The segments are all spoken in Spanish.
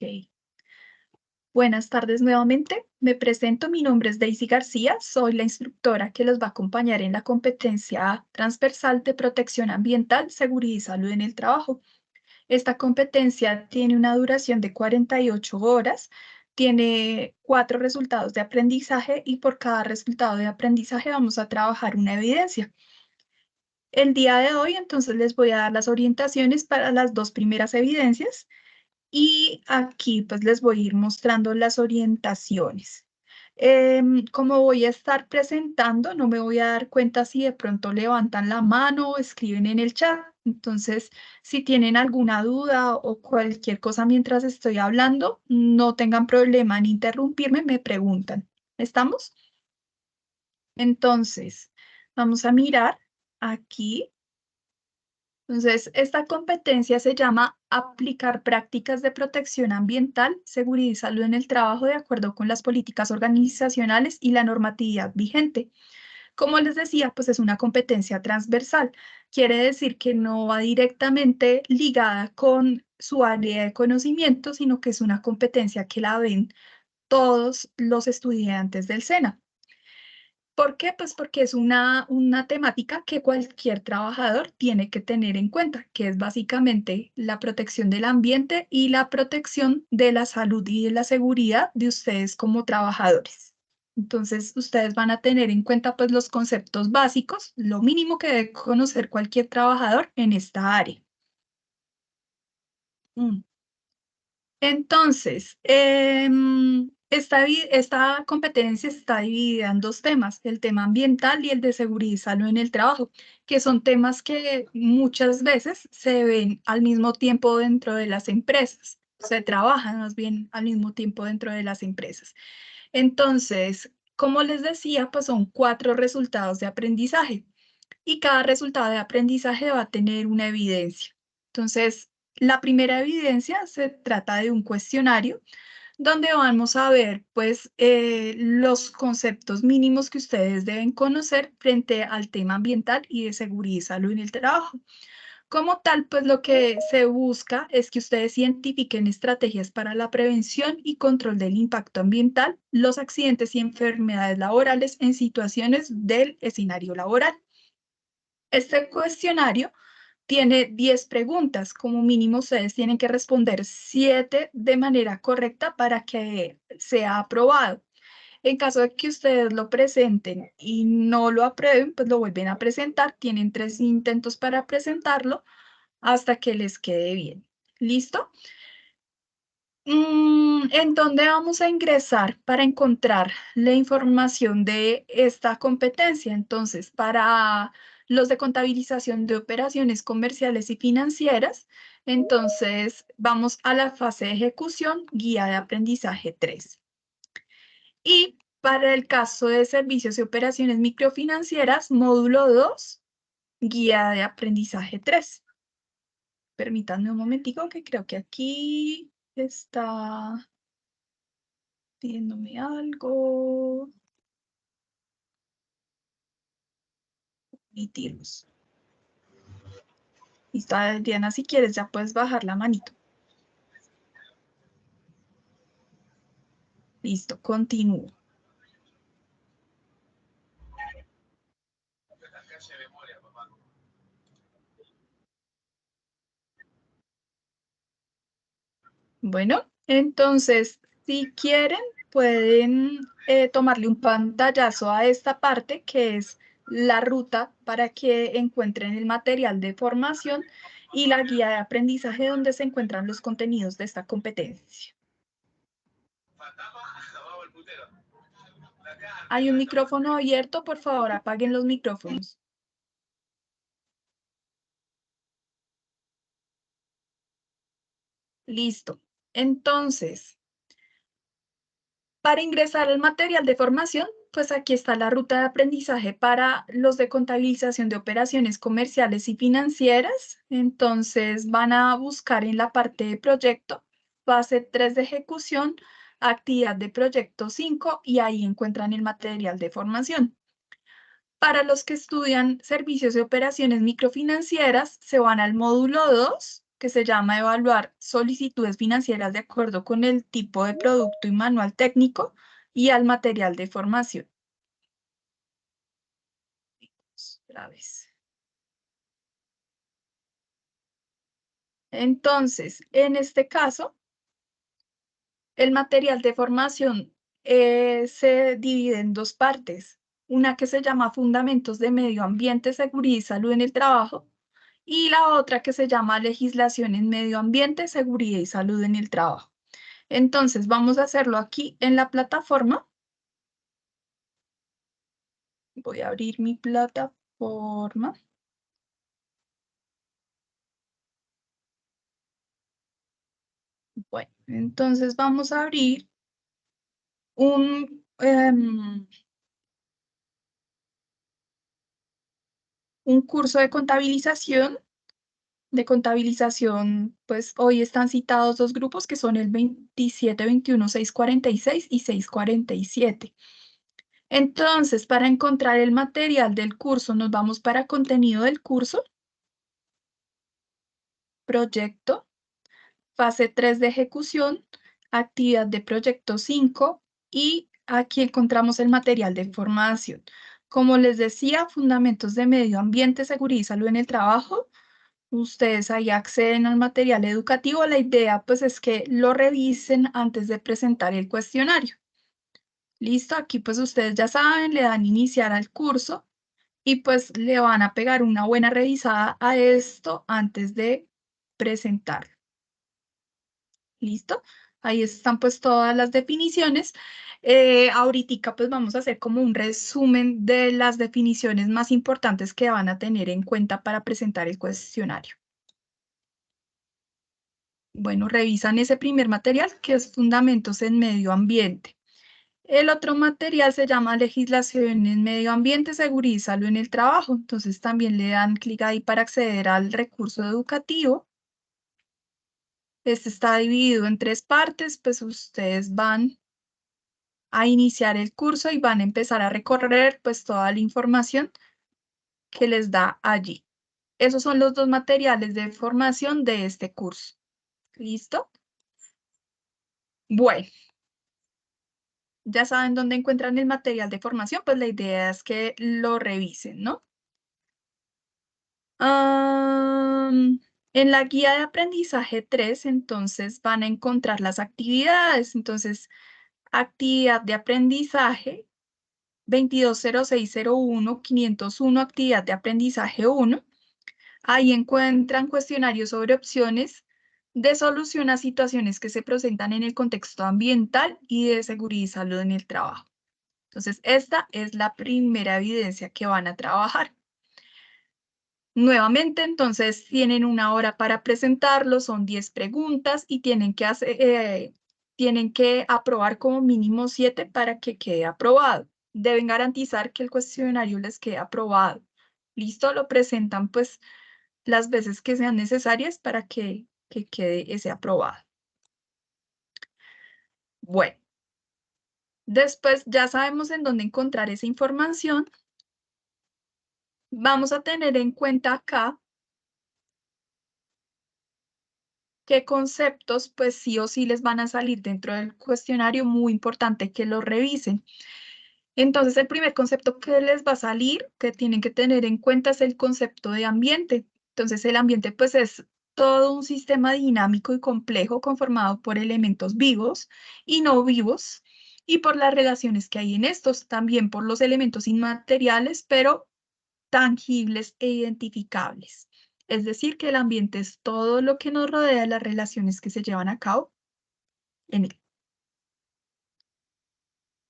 Ok. Buenas tardes nuevamente. Me presento, mi nombre es Daisy García, soy la instructora que los va a acompañar en la competencia transversal de protección ambiental, seguridad y salud en el trabajo. Esta competencia tiene una duración de 48 horas, tiene 4 resultados de aprendizaje y por cada resultado de aprendizaje vamos a trabajar una evidencia. El día de hoy, entonces, les voy a dar las orientaciones para las 2 primeras evidencias. Y aquí pues les voy a ir mostrando las orientaciones. Como voy a estar presentando, no me voy a dar cuenta si de pronto levantan la mano o escriben en el chat. Entonces, si tienen alguna duda o cualquier cosa mientras estoy hablando, no tengan problema en interrumpirme, me preguntan. ¿Estamos? Entonces, vamos a mirar aquí. Entonces, esta competencia se llama aplicar prácticas de protección ambiental, seguridad y salud en el trabajo de acuerdo con las políticas organizacionales y la normatividad vigente. Como les decía, pues es una competencia transversal. Quiere decir que no va directamente ligada con su área de conocimiento, sino que es una competencia que la ven todos los estudiantes del SENA. ¿Por qué? Pues porque es una temática que cualquier trabajador tiene que tener en cuenta, que es básicamente la protección del ambiente y la protección de la salud y de la seguridad de ustedes como trabajadores. Entonces, ustedes van a tener en cuenta pues los conceptos básicos, lo mínimo que debe conocer cualquier trabajador en esta área. Mm. Entonces, esta competencia está dividida en 2 temas, el tema ambiental y el de seguridad y salud en el trabajo, que son temas que muchas veces se ven al mismo tiempo dentro de las empresas, se trabajan más bien al mismo tiempo dentro de las empresas. Entonces, como les decía, pues son 4 resultados de aprendizaje y cada resultado de aprendizaje va a tener una evidencia. Entonces, la primera evidencia se trata de un cuestionario donde vamos a ver pues los conceptos mínimos que ustedes deben conocer frente al tema ambiental y de seguridad y salud en el trabajo. Como tal, pues lo que se busca es que ustedes identifiquen estrategias para la prevención y control del impacto ambiental, los accidentes y enfermedades laborales en situaciones del escenario laboral. Este cuestionario tiene 10 preguntas. Como mínimo, ustedes tienen que responder 7 de manera correcta para que sea aprobado. En caso de que ustedes lo presenten y no lo aprueben, pues lo vuelven a presentar. Tienen 3 intentos para presentarlo hasta que les quede bien. ¿Listo? ¿En dónde vamos a ingresar para encontrar la información de esta competencia? Entonces, para los de contabilización de operaciones comerciales y financieras, entonces vamos a la fase de ejecución, guía de aprendizaje 3. Y para el caso de servicios y operaciones microfinancieras, módulo 2, guía de aprendizaje 3. Permítanme un momentico que creo que aquí está pidiéndome algo. Permitirlos. Listo, Adriana, si quieres ya puedes bajar la manito. Listo, continúo. Bueno, entonces, si quieren, pueden tomarle un pantallazo a esta parte que es la ruta para que encuentren el material de formación y la guía de aprendizaje donde se encuentran los contenidos de esta competencia. Hay un micrófono abierto, por favor, apaguen los micrófonos. Listo. Entonces, para ingresar al material de formación, pues aquí está la ruta de aprendizaje para los de contabilización de operaciones comerciales y financieras. Entonces van a buscar en la parte de proyecto, fase 3 de ejecución, actividad de proyecto 5 y ahí encuentran el material de formación. Para los que estudian servicios de operaciones microfinancieras, se van al módulo 2 que se llama evaluar solicitudes financieras de acuerdo con el tipo de producto y manual técnico y al material de formación. Otra vez. Entonces, en este caso, el material de formación se divide en dos partes. Una que se llama Fundamentos de Medio Ambiente, Seguridad y Salud en el Trabajo, y la otra que se llama Legislación en Medio Ambiente, Seguridad y Salud en el Trabajo. Entonces, vamos a hacerlo aquí en la plataforma. Voy a abrir mi plataforma. Bueno, entonces vamos a abrir un curso de contabilización, pues hoy están citados dos grupos que son el 27, 21, 646 y 647. Entonces, para encontrar el material del curso, nos vamos para contenido del curso, proyecto, fase 3 de ejecución, actividad de proyecto 5 y aquí encontramos el material de formación. Como les decía, fundamentos de medio ambiente, seguridad y salud en el trabajo. Ustedes ahí acceden al material educativo. La idea pues es que lo revisen antes de presentar el cuestionario. Listo, aquí pues ustedes ya saben, le dan iniciar al curso y pues le van a pegar una buena revisada a esto antes de presentar. ¿Listo? Ahí están pues todas las definiciones. Ahorita pues vamos a hacer como un resumen de las definiciones más importantes que van a tener en cuenta para presentar el cuestionario. Bueno, revisan ese primer material que es Fundamentos en Medio Ambiente. El otro material se llama Legislación en Medio Ambiente, Seguridad y Salud en el Trabajo. Entonces también le dan clic ahí para acceder al recurso educativo. Este está dividido en tres partes, pues ustedes van a iniciar el curso y van a empezar a recorrer pues toda la información que les da allí. Esos son los dos materiales de formación de este curso. ¿Listo? Bueno, ya saben dónde encuentran el material de formación, pues la idea es que lo revisen, ¿no? En la guía de aprendizaje 3, entonces van a encontrar las actividades. Entonces, actividad de aprendizaje 220601-501, actividad de aprendizaje 1. Ahí encuentran cuestionarios sobre opciones de solución a situaciones que se presentan en el contexto ambiental y de seguridad y salud en el trabajo. Entonces, esta es la primera evidencia que van a trabajar. Nuevamente, entonces, tienen una hora para presentarlo, son 10 preguntas y tienen que aprobar como mínimo 7 para que quede aprobado. Deben garantizar que el cuestionario les quede aprobado. ¿Listo? Lo presentan pues las veces que sean necesarias para que quede ese aprobado. Bueno, después ya sabemos en dónde encontrar esa información. Vamos a tener en cuenta acá qué conceptos, pues sí o sí les van a salir dentro del cuestionario, muy importante que lo revisen. Entonces, el primer concepto que les va a salir, que tienen que tener en cuenta, es el concepto de ambiente. Entonces, el ambiente, pues, es todo un sistema dinámico y complejo conformado por elementos vivos y no vivos, y por las relaciones que hay en estos, también por los elementos inmateriales, pero tangibles e identificables. Es decir, que el ambiente es todo lo que nos rodea, las relaciones que se llevan a cabo en él.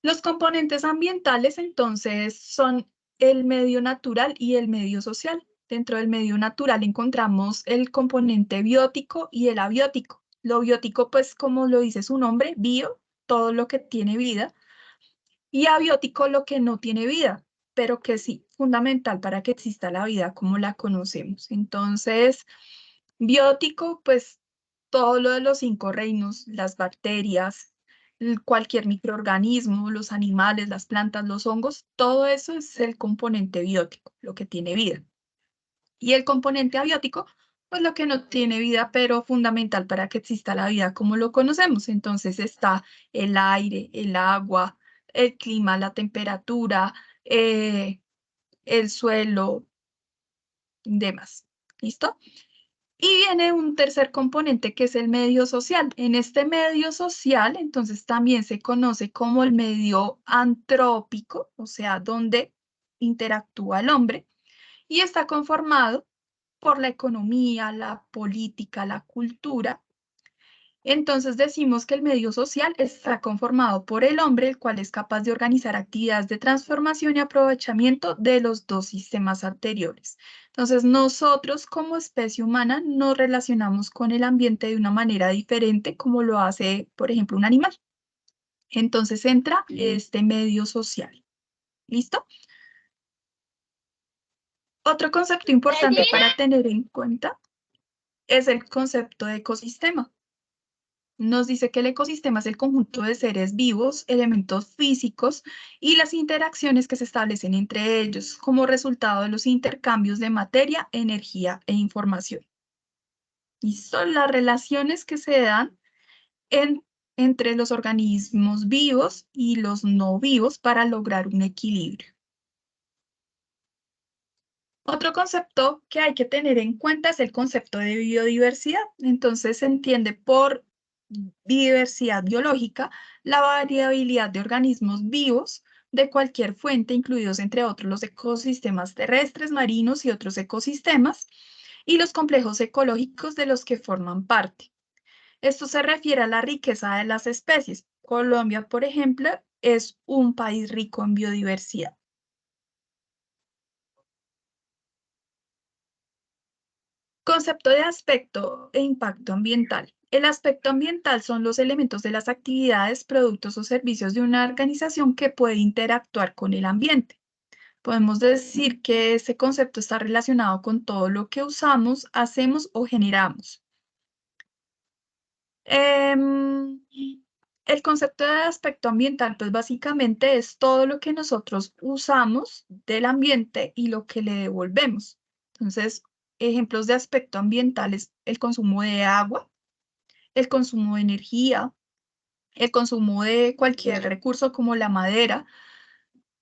Los componentes ambientales, entonces, son el medio natural y el medio social. Dentro del medio natural encontramos el componente biótico y el abiótico. Lo biótico, pues, como lo dice su nombre, bio, todo lo que tiene vida, y abiótico, lo que no tiene vida, pero que sí, fundamental para que exista la vida como la conocemos. Entonces, biótico, pues todo lo de los 5 reinos, las bacterias, cualquier microorganismo, los animales, las plantas, los hongos, todo eso es el componente biótico, lo que tiene vida. Y el componente abiótico, Pues lo que no tiene vida, pero fundamental para que exista la vida como lo conocemos. Entonces está el aire, el agua, el clima, la temperatura, el suelo, demás. ¿Listo? Y viene un tercer componente que es el medio social. En este medio social, entonces también se conoce como el medio antrópico, o sea, donde interactúa el hombre, y está conformado por la economía, la política, la cultura. Entonces decimos que el medio social está conformado por el hombre, el cual es capaz de organizar actividades de transformación y aprovechamiento de los dos sistemas anteriores. Entonces nosotros como especie humana nos relacionamos con el ambiente de una manera diferente como lo hace, por ejemplo, un animal. Entonces entra este medio social. ¿Listo? Otro concepto importante para tener en cuenta es el concepto de ecosistema. Nos dice que el ecosistema es el conjunto de seres vivos, elementos físicos y las interacciones que se establecen entre ellos como resultado de los intercambios de materia, energía e información. Y son las relaciones que se dan entre los organismos vivos y los no vivos para lograr un equilibrio. Otro concepto que hay que tener en cuenta es el concepto de biodiversidad. Entonces se entiende por biodiversidad biológica la variabilidad de organismos vivos de cualquier fuente, incluidos entre otros los ecosistemas terrestres, marinos y otros ecosistemas, y los complejos ecológicos de los que forman parte. Esto se refiere a la riqueza de las especies. Colombia, por ejemplo, es un país rico en biodiversidad. Concepto de aspecto e impacto ambiental. El aspecto ambiental son los elementos de las actividades, productos o servicios de una organización que puede interactuar con el ambiente. Podemos decir que ese concepto está relacionado con todo lo que usamos, hacemos o generamos. Em, el concepto de aspecto ambiental, pues básicamente es todo lo que nosotros usamos del ambiente y lo que le devolvemos. Entonces, ejemplos de aspecto ambiental es el consumo de agua, el consumo de energía, el consumo de cualquier recurso como la madera,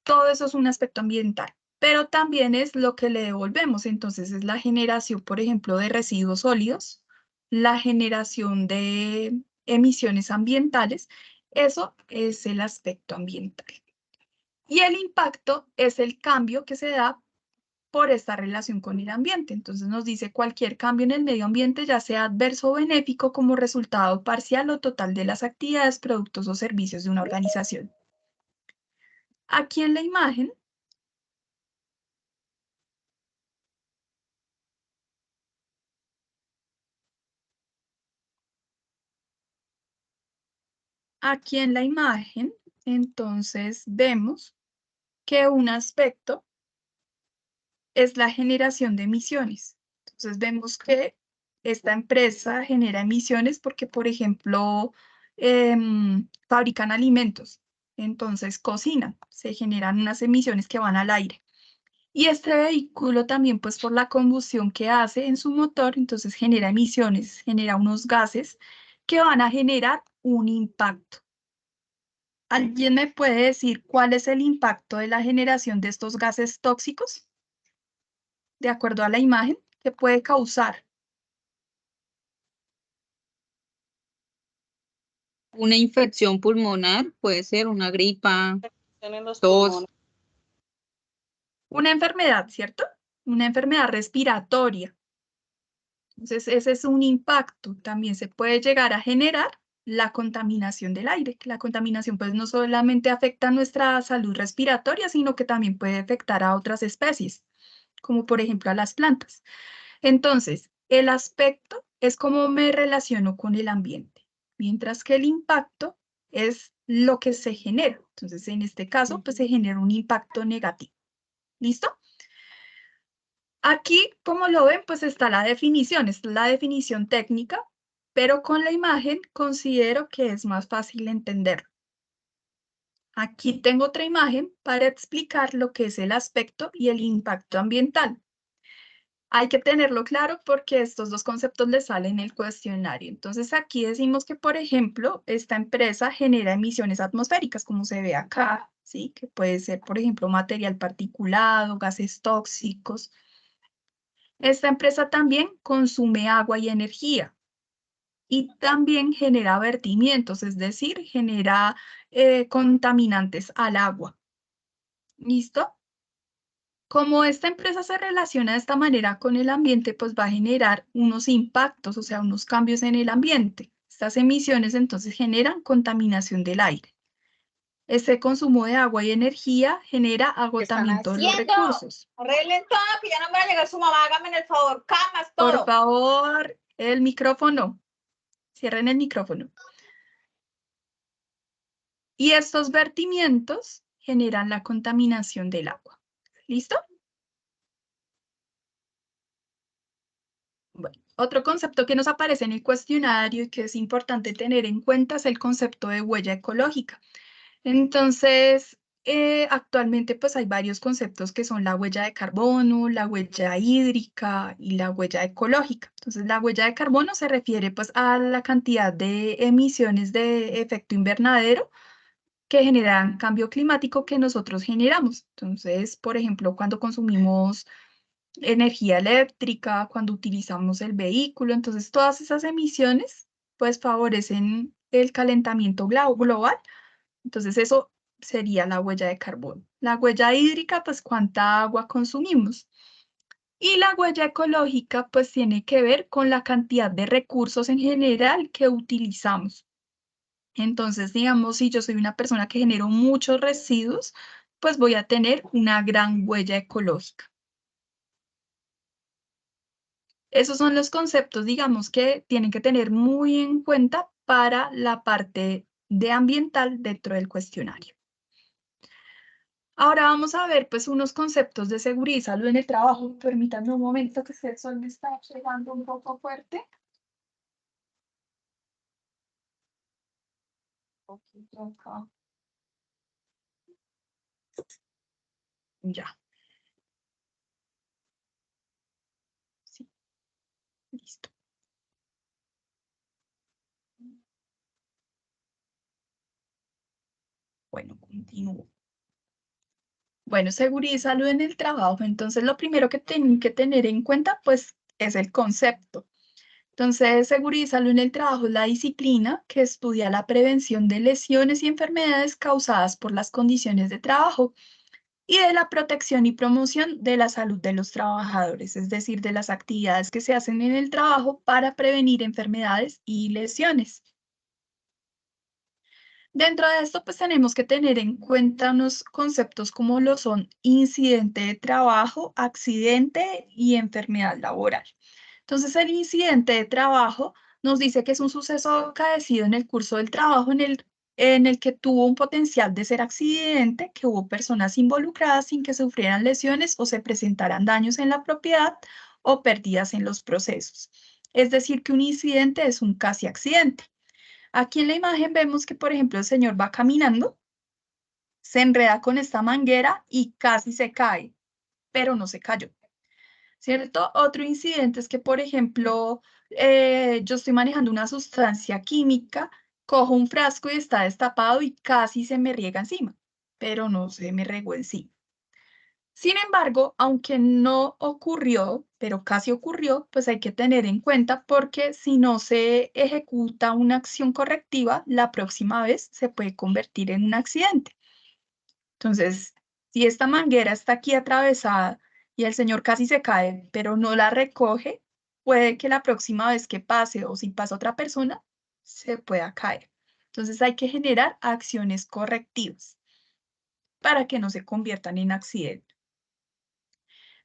todo eso es un aspecto ambiental. Pero también es lo que le devolvemos. Entonces, es la generación, por ejemplo, de residuos sólidos, la generación de emisiones ambientales. Eso es el aspecto ambiental. Y el impacto es el cambio que se da por esta relación con el ambiente. Entonces nos dice cualquier cambio en el medio ambiente, ya sea adverso o benéfico, como resultado parcial o total de las actividades, productos o servicios de una organización. Aquí en la imagen, entonces vemos que un aspecto es la generación de emisiones. Entonces vemos que esta empresa genera emisiones porque, por ejemplo, fabrican alimentos, entonces cocinan, se generan unas emisiones que van al aire. Y este vehículo también, pues por la combustión que hace en su motor, entonces genera emisiones, genera unos gases que van a generar un impacto. ¿Alguien me puede decir cuál es el impacto de la generación de estos gases tóxicos? De acuerdo a la imagen, ¿qué puede causar? Una infección pulmonar, puede ser una gripa, En los tos. pulmones. Una enfermedad, ¿cierto? Una enfermedad respiratoria. Entonces, ese es un impacto. También se puede llegar a generar la contaminación del aire. La contaminación, pues, no solamente afecta a nuestra salud respiratoria, sino que también puede afectar a otras especies, como por ejemplo a las plantas. Entonces, el aspecto es cómo me relaciono con el ambiente, mientras que el impacto es lo que se genera. Entonces, en este caso, pues se genera un impacto negativo. ¿Listo? Aquí, como lo ven, pues está la definición, es la definición técnica, pero con la imagen considero que es más fácil entenderlo. Aquí tengo otra imagen para explicar lo que es el aspecto y el impacto ambiental. Hay que tenerlo claro porque estos dos conceptos le salen en el cuestionario. Entonces aquí decimos que, por ejemplo, esta empresa genera emisiones atmosféricas, como se ve acá, ¿sí? Que puede ser, por ejemplo, material particulado, gases tóxicos. Esta empresa también consume agua y energía y también genera vertimientos, es decir, genera contaminantes al agua. ¿Listo? Como esta empresa se relaciona de esta manera con el ambiente, pues va a generar unos impactos, o sea, unos cambios en el ambiente. Estas emisiones entonces generan contaminación del aire. Este consumo de agua y energía genera ¿Qué están agotamiento de los haciendo? Recursos. Arreglen todo, que ya no me va a llegar su mamá, háganme el favor, camas, Por todo. favor, el micrófono. Cierren el micrófono. Y estos vertimientos generan la contaminación del agua. ¿Listo? Bueno, otro concepto que nos aparece en el cuestionario y que es importante tener en cuenta es el concepto de huella ecológica. Entonces, actualmente pues hay varios conceptos que son la huella de carbono, la huella hídrica y la huella ecológica. Entonces, la huella de carbono se refiere pues a la cantidad de emisiones de efecto invernadero que generan cambio climático que nosotros generamos. Entonces, por ejemplo, cuando consumimos energía eléctrica, cuando utilizamos el vehículo, entonces todas esas emisiones pues favorecen el calentamiento global. Entonces eso sería la huella de carbono. La huella hídrica, pues cuánta agua consumimos. Y la huella ecológica, pues tiene que ver con la cantidad de recursos en general que utilizamos. Entonces, digamos, si yo soy una persona que genero muchos residuos, pues voy a tener una gran huella ecológica. Esos son los conceptos, digamos, que tienen que tener muy en cuenta para la parte de ambiental dentro del cuestionario. Ahora vamos a ver pues unos conceptos de seguridad y salud en el trabajo. Permítanme un momento que el sol me está pegando un poco fuerte. Un poquito acá. Ya. Sí, listo. Bueno, continúo. Bueno, seguridad y salud en el trabajo. Entonces, lo primero que tienen que tener en cuenta, pues, es el concepto. Entonces, seguridad y salud en el trabajo es la disciplina que estudia la prevención de lesiones y enfermedades causadas por las condiciones de trabajo y de la protección y promoción de la salud de los trabajadores, es decir, de las actividades que se hacen en el trabajo para prevenir enfermedades y lesiones. Dentro de esto, pues tenemos que tener en cuenta unos conceptos como lo son incidente de trabajo, accidente y enfermedad laboral. Entonces, el incidente de trabajo nos dice que es un suceso acaecido en el curso del trabajo en el que tuvo un potencial de ser accidente, que hubo personas involucradas sin que sufrieran lesiones o se presentaran daños en la propiedad o pérdidas en los procesos. Es decir, que un incidente es un casi accidente. Aquí en la imagen vemos que, por ejemplo, el señor va caminando, se enreda con esta manguera y casi se cae, pero no se cayó, ¿cierto? Otro incidente es que, por ejemplo, yo estoy manejando una sustancia química, cojo un frasco y está destapado y casi se me riega encima, pero no se me regó encima. Sin embargo, aunque no ocurrió, pero casi ocurrió, pues hay que tener en cuenta porque si no se ejecuta una acción correctiva, la próxima vez se puede convertir en un accidente. Entonces, si esta manguera está aquí atravesada y el señor casi se cae, pero no la recoge, puede que la próxima vez que pase o si pasa otra persona, se pueda caer. Entonces hay que generar acciones correctivas para que no se conviertan en accidentes.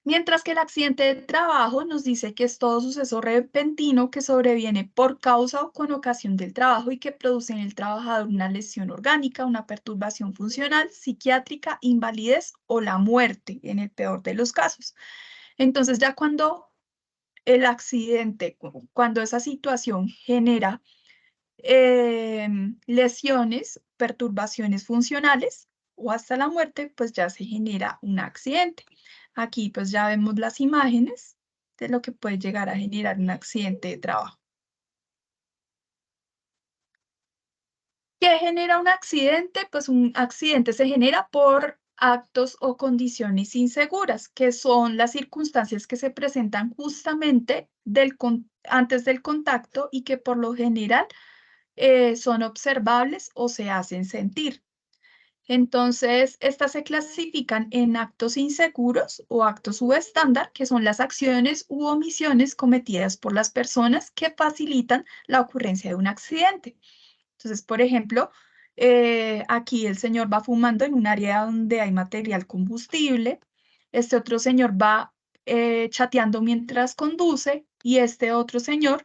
Mientras que el accidente de trabajo nos dice que es todo suceso repentino que sobreviene por causa o con ocasión del trabajo y que produce en el trabajador una lesión orgánica, una perturbación funcional, psiquiátrica, invalidez o la muerte en el peor de los casos. Entonces ya cuando el accidente, cuando esa situación genera lesiones, perturbaciones funcionales o hasta la muerte, pues ya se genera un accidente. Aquí pues ya vemos las imágenes de lo que puede llegar a generar un accidente de trabajo. ¿Qué genera un accidente? Pues un accidente se genera por actos o condiciones inseguras, que son las circunstancias que se presentan justamente antes del contacto y que por lo general son observables o se hacen sentir. Entonces, estas se clasifican en actos inseguros o actos subestándar, que son las acciones u omisiones cometidas por las personas que facilitan la ocurrencia de un accidente. Entonces, por ejemplo, aquí el señor va fumando en un área donde hay material combustible, este otro señor va chateando mientras conduce y este otro señor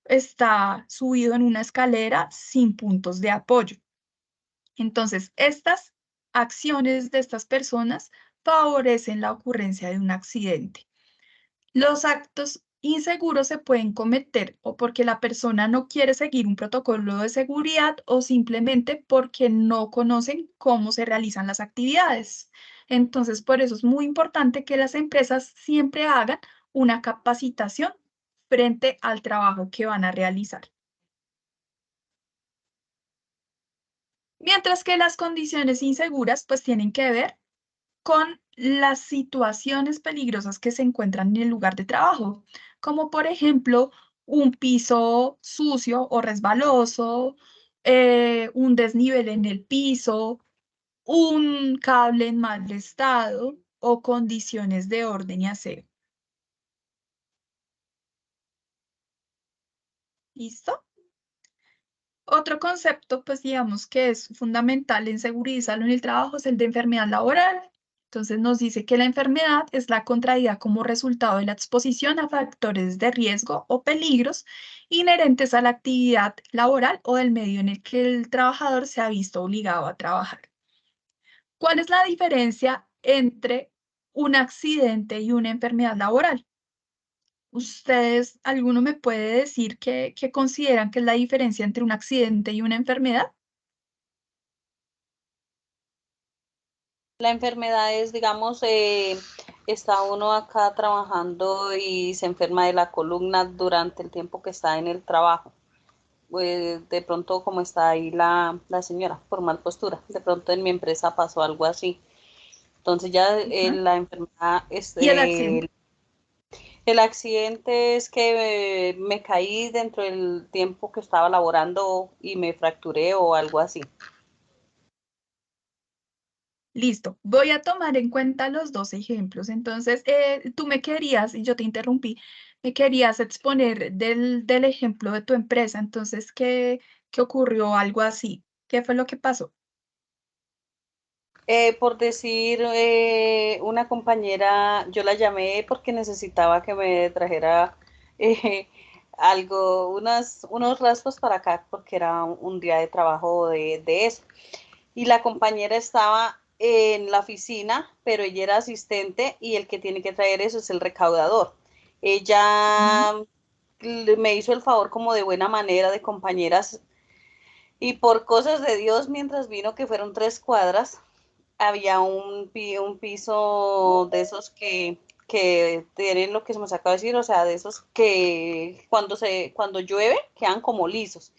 está subido en una escalera sin puntos de apoyo. Entonces, estas acciones de estas personas favorecen la ocurrencia de un accidente. Los actos inseguros se pueden cometer o porque la persona no quiere seguir un protocolo de seguridad o simplemente porque no conocen cómo se realizan las actividades. Entonces, por eso es muy importante que las empresas siempre hagan una capacitación frente al trabajo que van a realizar. Mientras que las condiciones inseguras pues tienen que ver con las situaciones peligrosas que se encuentran en el lugar de trabajo, como por ejemplo un piso sucio o resbaloso, un desnivel en el piso, un cable en mal estado o condiciones de orden y aseo. ¿Listo? Otro concepto, pues digamos que es fundamental en seguridad y salud en el trabajo es el de enfermedad laboral. Entonces nos dice que la enfermedad es la contraída como resultado de la exposición a factores de riesgo o peligros inherentes a la actividad laboral o del medio en el que el trabajador se ha visto obligado a trabajar. ¿Cuál es la diferencia entre un accidente y una enfermedad laboral? ¿Ustedes, alguno me puede decir qué consideran que es la diferencia entre un accidente y una enfermedad? La enfermedad es, digamos, está uno acá trabajando y se enferma de la columna durante el tiempo que está en el trabajo. Pues de pronto como está ahí la señora por mal postura, de pronto en mi empresa pasó algo así. Entonces ya Ujú. la enfermedad, ¿Y el accidente? el accidente es que me caí dentro del tiempo que estaba laborando y me fracturé o algo así. Listo, voy a tomar en cuenta los dos ejemplos. Entonces, tú me querías, y yo te interrumpí, me querías exponer del ejemplo de tu empresa. Entonces, ¿qué ocurrió? Algo así. ¿Qué fue lo que pasó? Por decir, una compañera, yo la llamé porque necesitaba que me trajera eh, algo, unos rasgos para acá, porque era un día de trabajo de eso. Y la compañera estaba en la oficina, pero ella era asistente y el que tiene que traer eso es el recaudador. Ujú. Ella me hizo el favor como de buena manera de compañeras y por cosas de Dios, mientras vino, que fueron 3 cuadras, había un piso de esos que tienen lo que se me acaba de decir, o sea, de esos que cuando llueve quedan como lisos.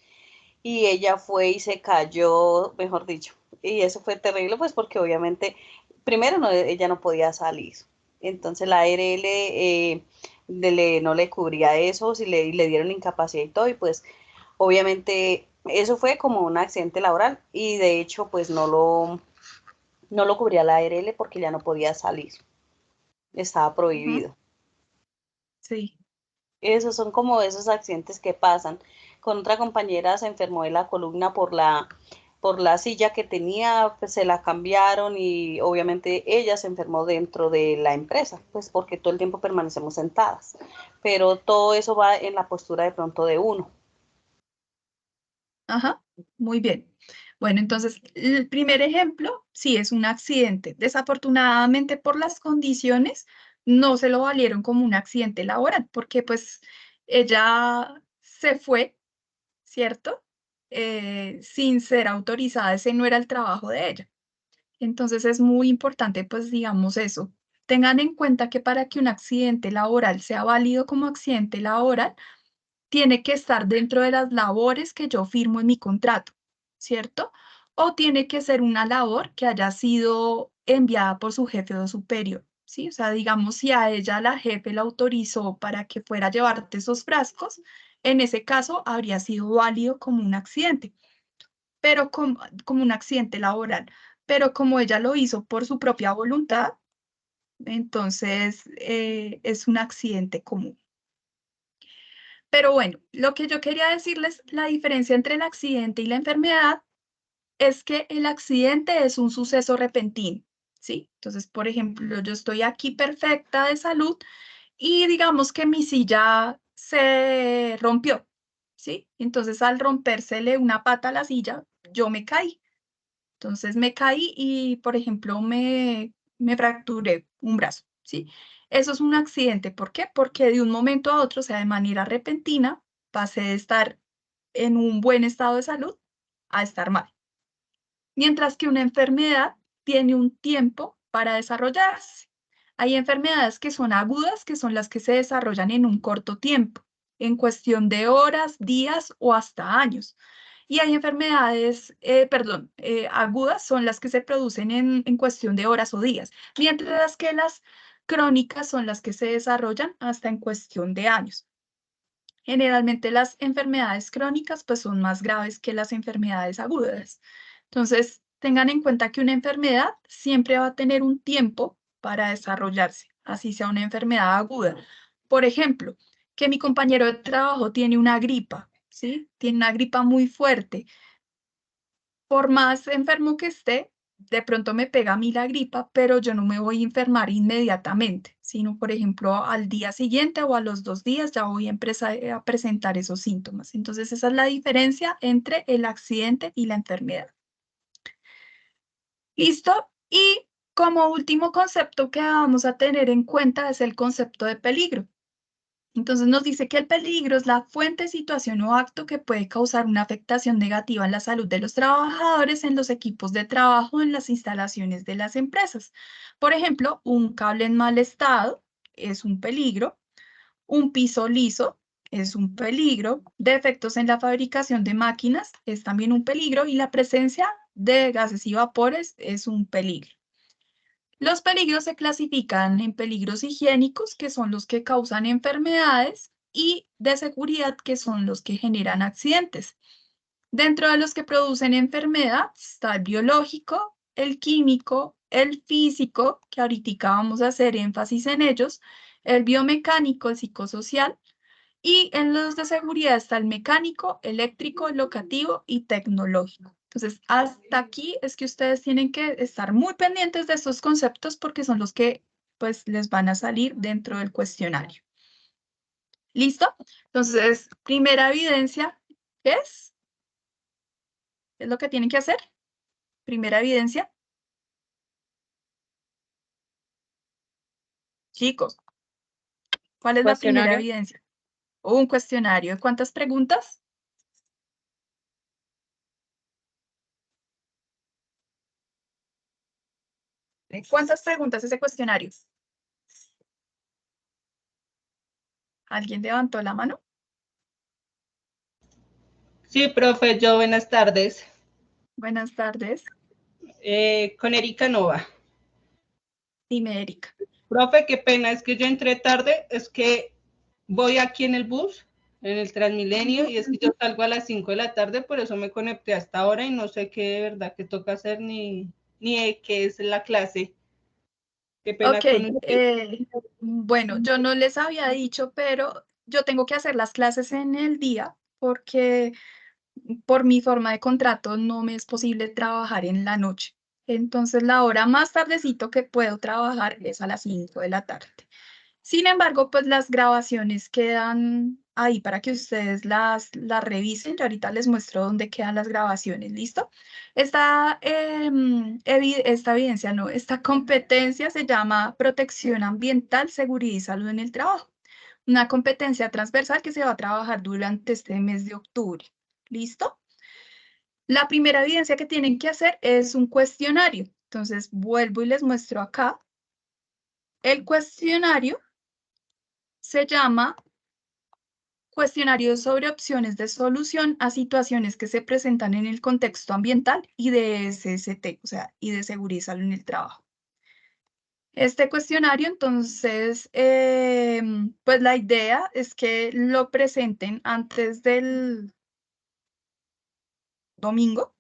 Y ella fue y se cayó, mejor dicho. Y eso fue terrible, pues porque obviamente, primero no, ella no podía salir. Entonces la ARL no le cubría eso, si le dieron incapacidad y todo, y pues obviamente eso fue como un accidente laboral y de hecho pues no lo cubría la ARL porque ya no podía salir, estaba Ujú. prohibido. Sí. Esos son como esos accidentes que pasan. Con otra compañera se enfermó de la columna por la silla que tenía, pues se la cambiaron y obviamente ella se enfermó dentro de la empresa, pues porque todo el tiempo permanecemos sentadas. Pero todo eso va en la postura de pronto de uno. Ajá. Muy bien. Bueno, entonces, el primer ejemplo, sí, es un accidente. Desafortunadamente, por las condiciones, no se lo valieron como un accidente laboral, porque pues ella se fue, ¿cierto? Sin ser autorizada, ese no era el trabajo de ella. Entonces es muy importante, pues digamos eso, Tengan en cuenta que para que un accidente laboral sea válido como accidente laboral, tiene que estar dentro de las labores que yo firmo en mi contrato, ¿cierto? O tiene que ser una labor que haya sido enviada por su jefe o superior, ¿sí? O sea, digamos, si a ella la jefe la autorizó para que fuera a llevarte esos frascos, en ese caso habría sido válido como un accidente, pero como un accidente laboral. Pero como ella lo hizo por su propia voluntad, entonces es un accidente común. Pero bueno, lo que yo quería decirles, la diferencia entre el accidente y la enfermedad es que el accidente es un suceso repentino, ¿sí? Entonces, por ejemplo, yo estoy aquí perfecta de salud y digamos que mi silla se rompió, ¿sí? Entonces, al rompérsele una pata a la silla, yo me caí. Entonces me caí y, por ejemplo, me fracturé un brazo, ¿sí? Eso es un accidente. ¿Por qué? Porque de un momento a otro, o sea, de manera repentina, pasé de estar en un buen estado de salud a estar mal. Mientras que una enfermedad tiene un tiempo para desarrollarse. Hay enfermedades que son agudas, que son las que se desarrollan en un corto tiempo, en cuestión de horas, días o hasta años. Y hay enfermedades, agudas son las que se producen en cuestión de horas o días, mientras que las crónicas son las que se desarrollan hasta en cuestión de años. Generalmente las enfermedades crónicas pues son más graves que las enfermedades agudas. Entonces, tengan en cuenta que una enfermedad siempre va a tener un tiempo para desarrollarse, así sea una enfermedad aguda. Por ejemplo, que mi compañero de trabajo tiene una gripa, ¿sí? Tiene una gripa muy fuerte. Por más enfermo que esté, de pronto me pega a mí la gripa, pero yo no me voy a enfermar inmediatamente, sino, por ejemplo, al día siguiente o a los 2 días ya voy a empezar a presentar esos síntomas. Entonces, esa es la diferencia entre el accidente y la enfermedad. ¿Listo? Y como último concepto que vamos a tener en cuenta es el concepto de peligro. Entonces nos dice que el peligro es la fuente, situación o acto que puede causar una afectación negativa en la salud de los trabajadores, en los equipos de trabajo, en las instalaciones de las empresas. Por ejemplo, un cable en mal estado es un peligro, un piso liso es un peligro, defectos en la fabricación de máquinas es también un peligro y la presencia de gases y vapores es un peligro. Los peligros se clasifican en peligros higiénicos, que son los que causan enfermedades, y de seguridad, que son los que generan accidentes. Dentro de los que producen enfermedad está el biológico, el químico, el físico, que ahorita vamos a hacer énfasis en ellos, el biomecánico, el psicosocial, y en los de seguridad está el mecánico, eléctrico, locativo y tecnológico. Entonces, hasta aquí es que ustedes tienen que estar muy pendientes de estos conceptos porque son los que pues les van a salir dentro del cuestionario. ¿Listo? Entonces, primera evidencia, ¿qué es? ¿Qué es lo que tienen que hacer? Primera evidencia. Chicos, ¿cuál es la primera Cuestionario. evidencia? Un cuestionario. ¿Cuántas preguntas? ¿Cuántas preguntas ese cuestionario? ¿Alguien levantó la mano? Sí, profe, yo buenas tardes. Buenas tardes. Con Erika Nova. Dime, Erika. Profe, qué pena, es que yo entré tarde, es que voy aquí en el bus, en el Transmilenio, y es que yo salgo a las 5 de la tarde, por eso me conecté hasta ahora y no sé qué de verdad que toca hacer ni qué es la clase. Qué pena Ok, con usted. bueno, yo no les había dicho, pero yo tengo que hacer las clases en el día porque por mi forma de contrato no me es posible trabajar en la noche. Entonces, la hora más tardecito que puedo trabajar es a las 5 de la tarde. Sin embargo, pues las grabaciones quedan ahí para que ustedes las revisen. Yo ahorita les muestro dónde quedan las grabaciones, ¿listo? Esta evidencia, no, esta competencia se llama protección ambiental, seguridad y salud en el trabajo. Una competencia transversal que se va a trabajar durante este mes de octubre. ¿Listo? La primera evidencia que tienen que hacer es un cuestionario. Entonces, vuelvo y les muestro acá. El cuestionario se llama cuestionario sobre opciones de solución a situaciones que se presentan en el contexto ambiental y de SST, o sea, y de seguridad y salud en el trabajo. Este cuestionario, entonces, pues la idea es que lo presenten antes del domingo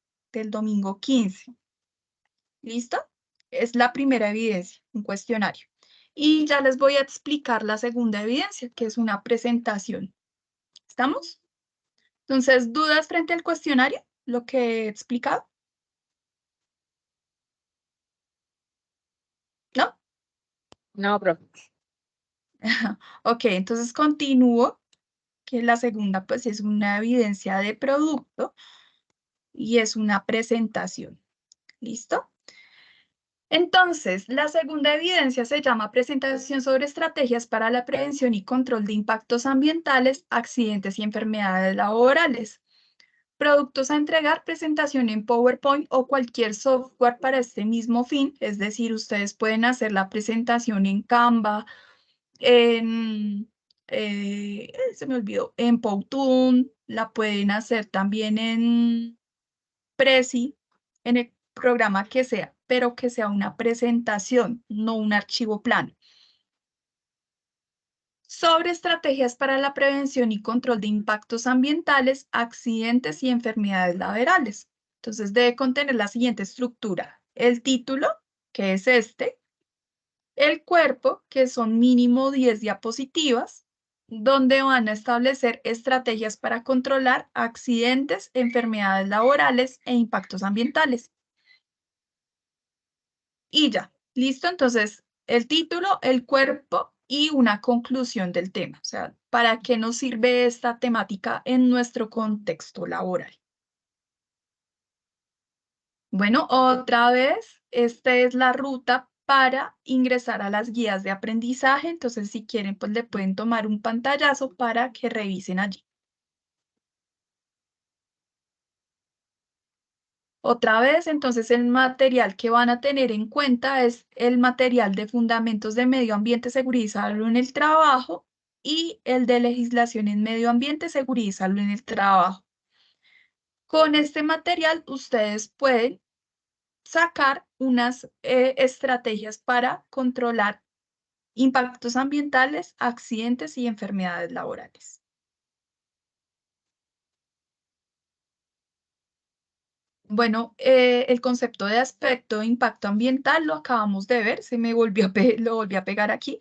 15. ¿Listo? Es la primera evidencia, un cuestionario. Y ya les voy a explicar la segunda evidencia, que es una presentación. ¿Estamos? Entonces, ¿dudas frente al cuestionario? Lo que he explicado. ¿No? No, profe. Ok, entonces continúo, que la segunda pues es una evidencia de producto y es una presentación. ¿Listo? Entonces, la segunda evidencia se llama presentación sobre estrategias para la prevención y control de impactos ambientales, accidentes y enfermedades laborales. Productos a entregar, presentación en PowerPoint o cualquier software para este mismo fin. Es decir, ustedes pueden hacer la presentación en Canva, se me olvidó, en Powtoon, la pueden hacer también en Prezi, en el programa que sea, pero que sea una presentación, no un archivo plano. Sobre estrategias para la prevención y control de impactos ambientales, accidentes y enfermedades laborales. Entonces debe contener la siguiente estructura. El título, que es este, el cuerpo, que son mínimo 10 diapositivas, donde van a establecer estrategias para controlar accidentes, enfermedades laborales e impactos ambientales. Y ya, listo. Entonces, el título, el cuerpo y una conclusión del tema. O sea, ¿para qué nos sirve esta temática en nuestro contexto laboral? Bueno, otra vez, esta es la ruta para ingresar a las guías de aprendizaje. Entonces, si quieren, pues le pueden tomar un pantallazo para que revisen allí. Otra vez, entonces, el material que van a tener en cuenta es el material de fundamentos de medio ambiente, seguridad y salud en el trabajo y el de legislación en medio ambiente, seguridad y salud en el trabajo. Con este material, ustedes pueden sacar unas estrategias para controlar impactos ambientales, accidentes y enfermedades laborales. Bueno, el concepto de aspecto de impacto ambiental lo acabamos de ver, se me volvió lo volví a pegar aquí.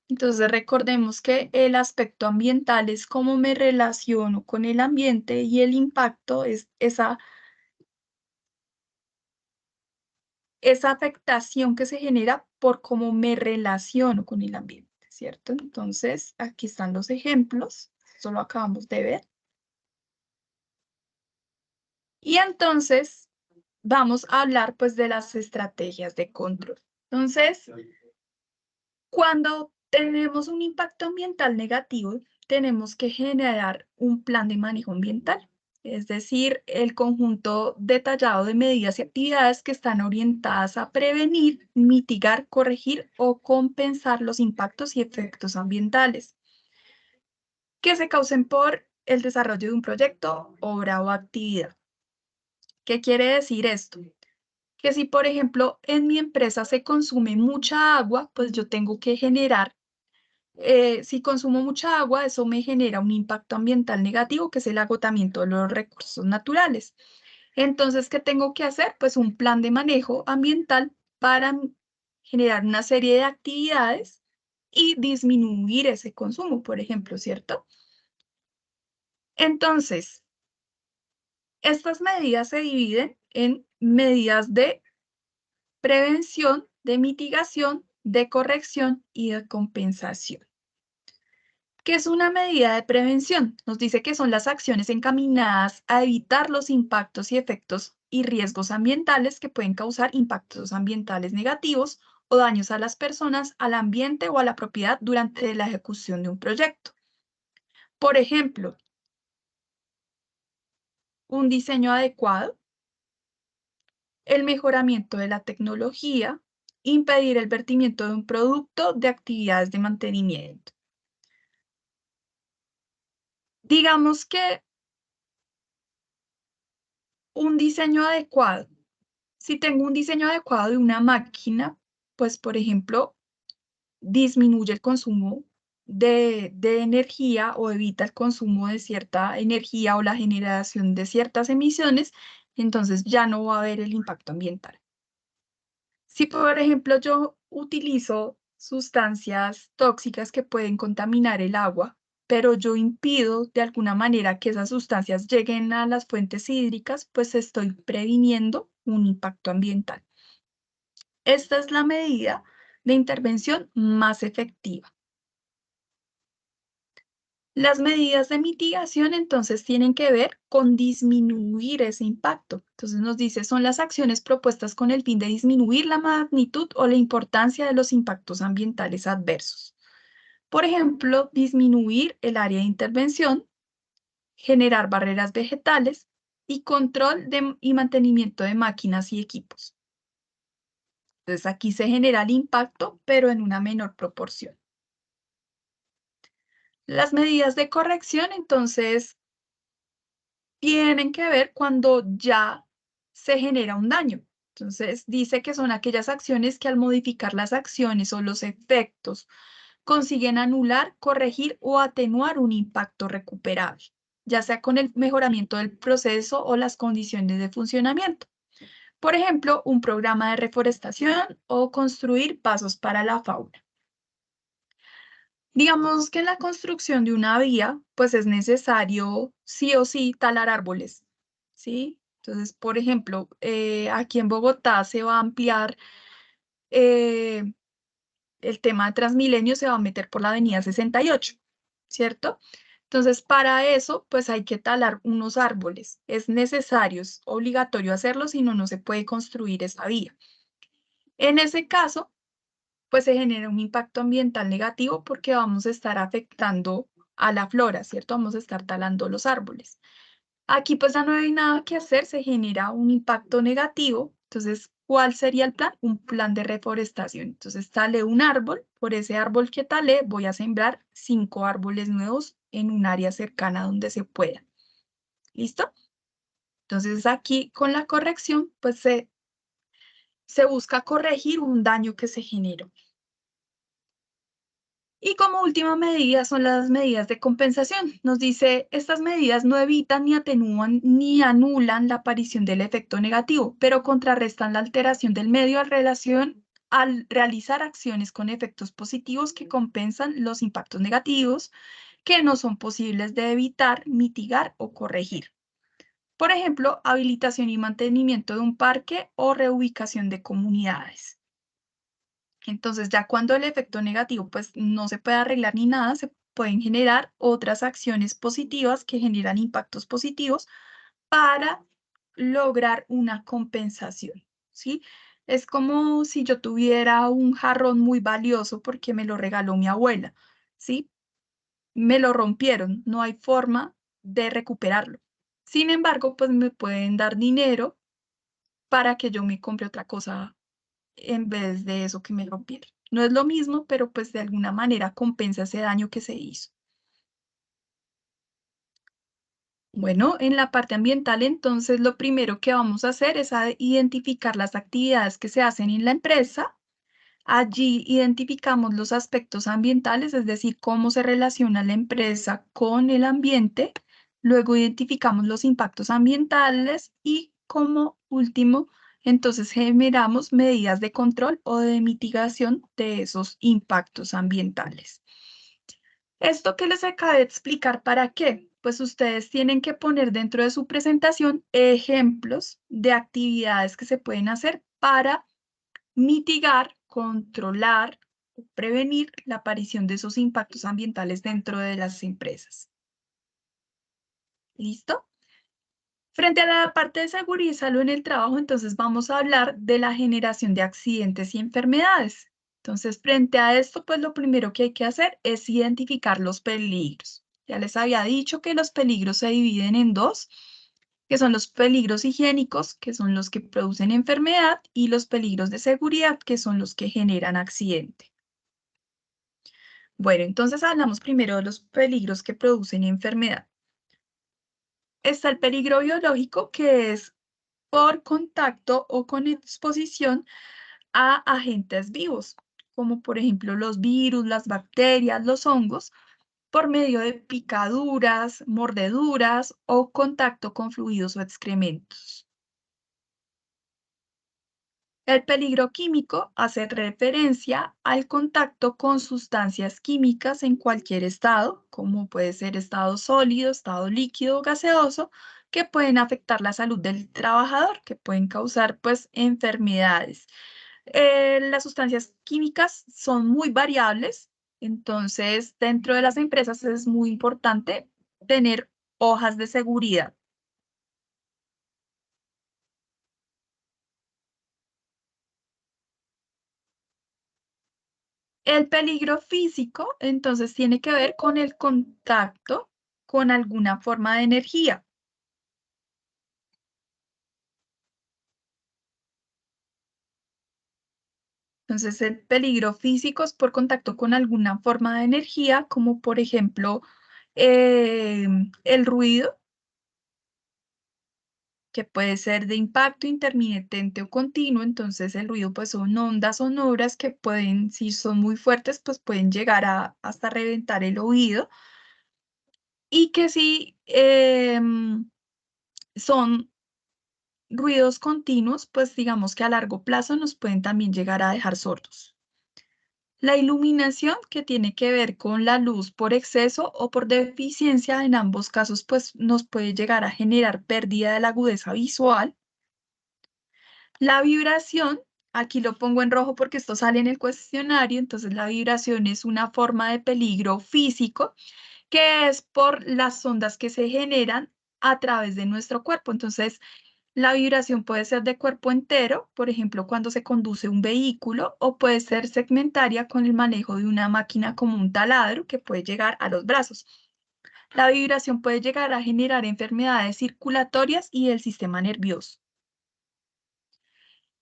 Entonces recordemos que el aspecto ambiental es cómo me relaciono con el ambiente y el impacto es esa afectación que se genera por cómo me relaciono con el ambiente, ¿cierto? Entonces, aquí están los ejemplos, esto lo acabamos de ver. Y entonces, vamos a hablar pues de las estrategias de control. Entonces, cuando tenemos un impacto ambiental negativo, tenemos que generar un plan de manejo ambiental, es decir, el conjunto detallado de medidas y actividades que están orientadas a prevenir, mitigar, corregir o compensar los impactos y efectos ambientales que se causen por el desarrollo de un proyecto, obra o actividad. ¿Qué quiere decir esto? Que si, por ejemplo, en mi empresa se consume mucha agua, pues yo tengo que generar si consumo mucha agua, eso me genera un impacto ambiental negativo, que es el agotamiento de los recursos naturales. Entonces, ¿qué tengo que hacer? Pues un plan de manejo ambiental para generar una serie de actividades y disminuir ese consumo, por ejemplo, ¿cierto? Entonces, estas medidas se dividen en medidas de prevención, de mitigación, de corrección y de compensación. ¿Qué es una medida de prevención? Nos dice que son las acciones encaminadas a evitar los impactos y efectos y riesgos ambientales que pueden causar impactos ambientales negativos o daños a las personas, al ambiente o a la propiedad durante la ejecución de un proyecto. Por ejemplo, un diseño adecuado, el mejoramiento de la tecnología, impedir el vertimiento de un producto de actividades de mantenimiento. Digamos que un diseño adecuado. Si tengo un diseño adecuado de una máquina, pues por ejemplo, disminuye el consumo de energía o evita el consumo de cierta energía o la generación de ciertas emisiones, entonces ya no va a haber el impacto ambiental. Si, por ejemplo, yo utilizo sustancias tóxicas que pueden contaminar el agua, pero yo impido de alguna manera que esas sustancias lleguen a las fuentes hídricas, pues estoy previniendo un impacto ambiental. Esta es la medida de intervención más efectiva. Las medidas de mitigación entonces tienen que ver con disminuir ese impacto. Entonces nos dice, son las acciones propuestas con el fin de disminuir la magnitud o la importancia de los impactos ambientales adversos. Por ejemplo, disminuir el área de intervención, generar barreras vegetales y control y mantenimiento de máquinas y equipos. Entonces aquí se genera el impacto, pero en una menor proporción. Las medidas de corrección, entonces, tienen que ver cuando ya se genera un daño. Entonces, dice que son aquellas acciones que al modificar las acciones o los efectos consiguen anular, corregir o atenuar un impacto recuperable, ya sea con el mejoramiento del proceso o las condiciones de funcionamiento. Por ejemplo, un programa de reforestación o construir pasos para la fauna. Digamos que en la construcción de una vía, pues es necesario sí o sí talar árboles, ¿sí? Entonces, por ejemplo, aquí en Bogotá se va a ampliar eh, el tema de Transmilenio, se va a meter por la avenida 68, ¿cierto? Entonces, para eso, pues hay que talar unos árboles. Es necesario, es obligatorio hacerlo, si no, no se puede construir esa vía. En ese caso, pues se genera un impacto ambiental negativo porque vamos a estar afectando a la flora, ¿cierto? Vamos a estar talando los árboles. Aquí pues ya no hay nada que hacer, se genera un impacto negativo. Entonces, ¿cuál sería el plan? Un plan de reforestación. Entonces, talé un árbol, por ese árbol que talé voy a sembrar 5 árboles nuevos en un área cercana donde se pueda. ¿Listo? Entonces, aquí con la corrección, pues se busca corregir un daño que se generó. Y como última medida son las medidas de compensación. Nos dice, estas medidas no evitan ni atenúan ni anulan la aparición del efecto negativo, pero contrarrestan la alteración del medio al realizar acciones con efectos positivos que compensan los impactos negativos que no son posibles de evitar, mitigar o corregir. Por ejemplo, habilitación y mantenimiento de un parque o reubicación de comunidades. Entonces, ya cuando el efecto negativo pues no se puede arreglar ni nada, se pueden generar otras acciones positivas que generan impactos positivos para lograr una compensación, ¿sí? Es como si yo tuviera un jarrón muy valioso porque me lo regaló mi abuela, ¿sí? Me lo rompieron, no hay forma de recuperarlo. Sin embargo, pues me pueden dar dinero para que yo me compre otra cosa en vez de eso que me rompieron. No es lo mismo, pero pues de alguna manera compensa ese daño que se hizo. Bueno, en la parte ambiental, entonces, lo primero que vamos a hacer es identificar las actividades que se hacen en la empresa. Allí identificamos los aspectos ambientales, es decir, cómo se relaciona la empresa con el ambiente. Luego identificamos los impactos ambientales y como último, entonces generamos medidas de control o de mitigación de esos impactos ambientales. Esto que les acabé de explicar, ¿para qué? Pues ustedes tienen que poner dentro de su presentación ejemplos de actividades que se pueden hacer para mitigar, controlar o prevenir la aparición de esos impactos ambientales dentro de las empresas. ¿Listo? Frente a la parte de seguridad y salud en el trabajo, entonces vamos a hablar de la generación de accidentes y enfermedades. Entonces, frente a esto, pues lo primero que hay que hacer es identificar los peligros. Ya les había dicho que los peligros se dividen en dos. que son los peligros higiénicos, que son los que producen enfermedad, y los peligros de seguridad, que son los que generan accidente. Bueno, entonces hablamos primero de los peligros que producen enfermedad. Está el peligro biológico, que es por contacto o con exposición a agentes vivos, como por ejemplo los virus, las bacterias, los hongos, por medio de picaduras, mordeduras o contacto con fluidos o excrementos. El peligro químico hace referencia al contacto con sustancias químicas en cualquier estado, como puede ser estado sólido, estado líquido o gaseoso, que pueden afectar la salud del trabajador, que pueden causar pues enfermedades. Las sustancias químicas son muy variables, entonces dentro de las empresas es muy importante tener hojas de seguridad. El peligro físico, entonces, tiene que ver con el contacto con alguna forma de energía. Entonces, el peligro físico es por contacto con alguna forma de energía, como por ejemplo el ruido, que puede ser de impacto intermitente o continuo. Entonces, el ruido pues son ondas sonoras que pueden, si son muy fuertes, pues pueden llegar hasta reventar el oído. Y que si son ruidos continuos, pues digamos que a largo plazo nos pueden también llegar a dejar sordos. La iluminación, que tiene que ver con la luz por exceso o por deficiencia, en ambos casos pues nos puede llegar a generar pérdida de la agudeza visual. La vibración, aquí lo pongo en rojo porque esto sale en el cuestionario, entonces la vibración es una forma de peligro físico que es por las ondas que se generan a través de nuestro cuerpo. Entonces, la vibración puede ser de cuerpo entero, por ejemplo, cuando se conduce un vehículo, o puede ser segmentaria con el manejo de una máquina como un taladro que puede llegar a los brazos. La vibración puede llegar a generar enfermedades circulatorias y del sistema nervioso.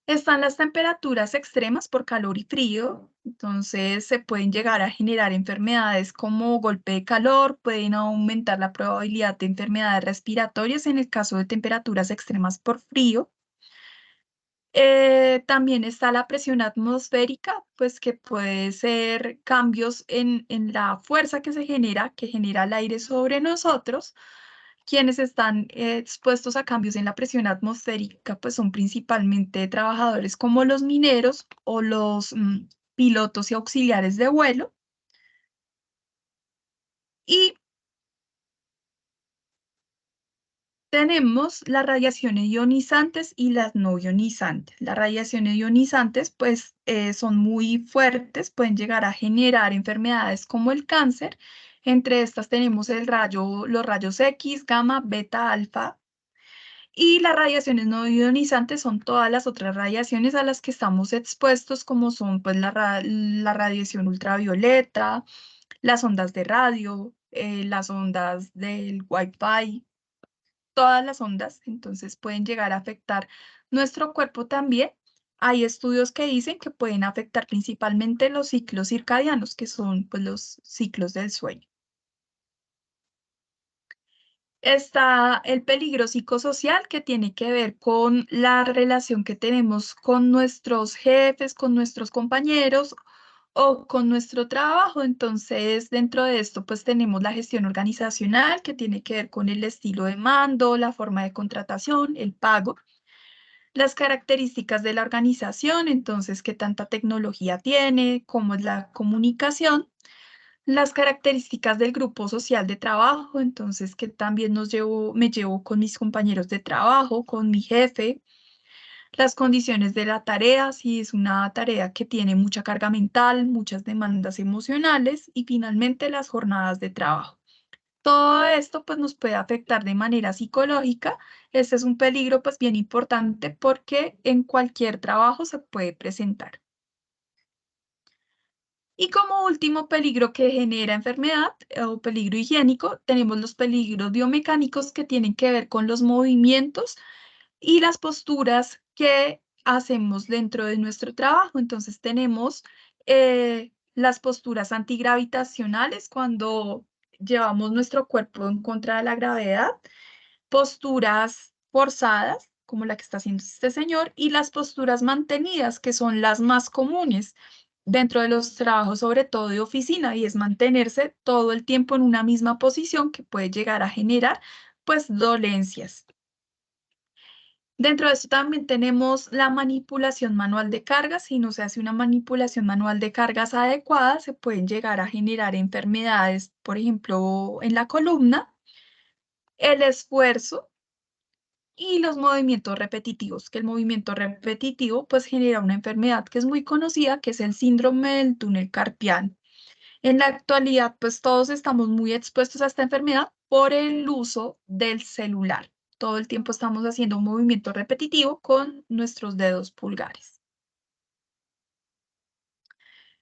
Están las temperaturas extremas por calor y frío, entonces se pueden llegar a generar enfermedades como golpe de calor, pueden aumentar la probabilidad de enfermedades respiratorias en el caso de temperaturas extremas por frío. También está la presión atmosférica, pues que puede ser cambios en la fuerza que genera el aire sobre nosotros. Quienes están expuestos a cambios en la presión atmosférica, pues son principalmente trabajadores como los mineros o los pilotos y auxiliares de vuelo. Y tenemos las radiaciones ionizantes y las no ionizantes. Las radiaciones ionizantes, pues, son muy fuertes, pueden llegar a generar enfermedades como el cáncer. Entre estas tenemos los rayos X, gamma, beta, alfa. Y las radiaciones no ionizantes son todas las otras radiaciones a las que estamos expuestos, como son pues, la radiación ultravioleta, las ondas de radio, las ondas del Wi-Fi, todas las ondas, entonces pueden llegar a afectar nuestro cuerpo también. Hay estudios que dicen que pueden afectar principalmente los ciclos circadianos, que son pues, los ciclos del sueño. Está el peligro psicosocial, que tiene que ver con la relación que tenemos con nuestros jefes, con nuestros compañeros o con nuestro trabajo. Entonces, dentro de esto, pues tenemos la gestión organizacional, que tiene que ver con el estilo de mando, la forma de contratación, el pago, las características de la organización, entonces, qué tanta tecnología tiene, cómo es la comunicación, las características del grupo social de trabajo, entonces que también me llevo con mis compañeros de trabajo, con mi jefe, las condiciones de la tarea, si es una tarea que tiene mucha carga mental, muchas demandas emocionales y finalmente las jornadas de trabajo. Todo esto pues nos puede afectar de manera psicológica. Este es un peligro pues bien importante porque en cualquier trabajo se puede presentar. Y como último peligro que genera enfermedad o peligro higiénico, tenemos los peligros biomecánicos que tienen que ver con los movimientos y las posturas que hacemos dentro de nuestro trabajo. Entonces tenemos las posturas antigravitacionales cuando llevamos nuestro cuerpo en contra de la gravedad, posturas forzadas, como la que está haciendo este señor, y las posturas mantenidas, que son las más comunes dentro de los trabajos, sobre todo de oficina, y es mantenerse todo el tiempo en una misma posición que puede llegar a generar, pues, dolencias. Dentro de esto también tenemos la manipulación manual de cargas. Si no se hace una manipulación manual de cargas adecuada, se pueden llegar a generar enfermedades, por ejemplo, en la columna, el esfuerzo y los movimientos repetitivos, que el movimiento repetitivo pues genera una enfermedad que es muy conocida, que es el síndrome del túnel carpiano. En la actualidad, pues todos estamos muy expuestos a esta enfermedad por el uso del celular. Todo el tiempo estamos haciendo un movimiento repetitivo con nuestros dedos pulgares.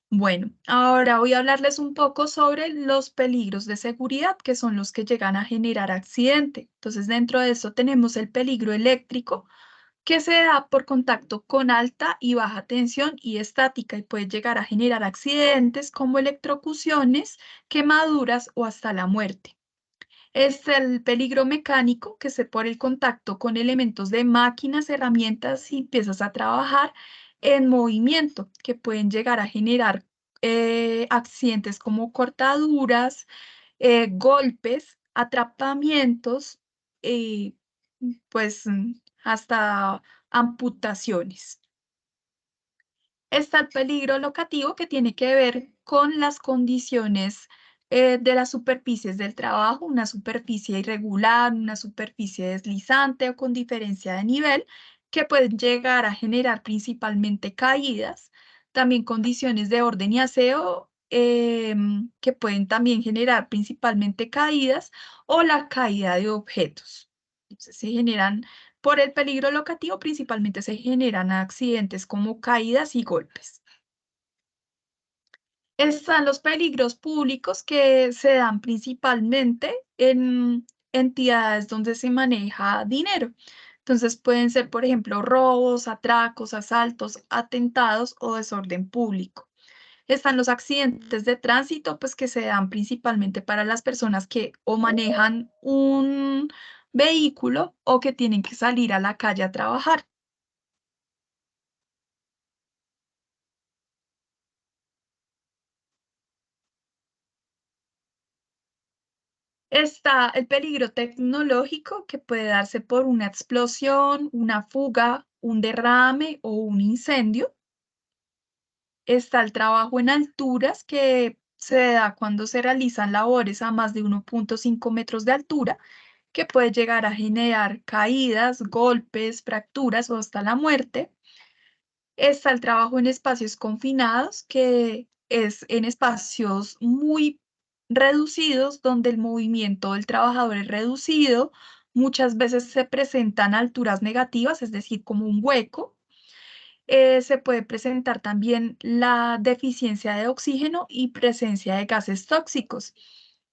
Bueno, ahora voy a hablarles un poco sobre los peligros de seguridad, que son los que llegan a generar accidente. Entonces, dentro de eso tenemos el peligro eléctrico, que se da por contacto con alta y baja tensión y estática y puede llegar a generar accidentes como electrocuciones, quemaduras o hasta la muerte. Es el peligro mecánico, que se por el contacto con elementos de máquinas, herramientas y piezas a trabajar en movimiento, que pueden llegar a generar accidentes como cortaduras, golpes, atrapamientos, eh, pues hasta amputaciones. Está el peligro locativo, que tiene que ver con las condiciones de las superficies del trabajo, una superficie irregular, una superficie deslizante o con diferencia de nivel, que pueden llegar a generar principalmente caídas, también condiciones de orden y aseo, que pueden también generar principalmente caídas o la caída de objetos. Entonces se generan por el peligro locativo, principalmente se generan accidentes como caídas y golpes. Están los peligros públicos, que se dan principalmente en entidades donde se maneja dinero. Entonces pueden ser, por ejemplo, robos, atracos, asaltos, atentados o desorden público. Están los accidentes de tránsito, pues que se dan principalmente para las personas que o manejan un vehículo o que tienen que salir a la calle a trabajar. Está el peligro tecnológico, que puede darse por una explosión, una fuga, un derrame o un incendio. Está el trabajo en alturas, que se da cuando se realizan labores a más de 1,5 metros de altura, que puede llegar a generar caídas, golpes, fracturas o hasta la muerte. Está el trabajo en espacios confinados, que es en espacios muy reducidos, donde el movimiento del trabajador es reducido. Muchas veces se presentan alturas negativas, es decir, como un hueco. Se puede presentar también la deficiencia de oxígeno y presencia de gases tóxicos.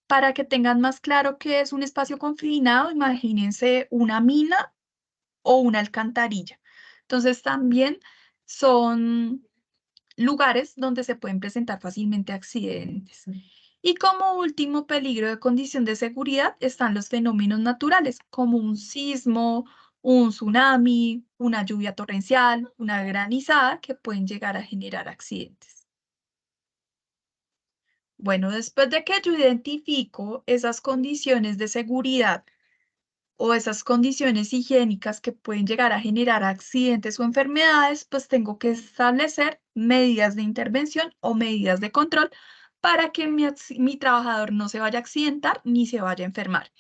Para que tengan más claro qué es un espacio confinado, imagínense una mina o una alcantarilla. Entonces también son lugares donde se pueden presentar fácilmente accidentes. Y como último peligro de condición de seguridad están los fenómenos naturales, como un sismo, un tsunami, una lluvia torrencial, una granizada, que pueden llegar a generar accidentes. Bueno, después de que yo identifico esas condiciones de seguridad o esas condiciones higiénicas que pueden llegar a generar accidentes o enfermedades, pues tengo que establecer medidas de intervención o medidas de control para que mi trabajador no se vaya a accidentar ni se vaya a enfermar.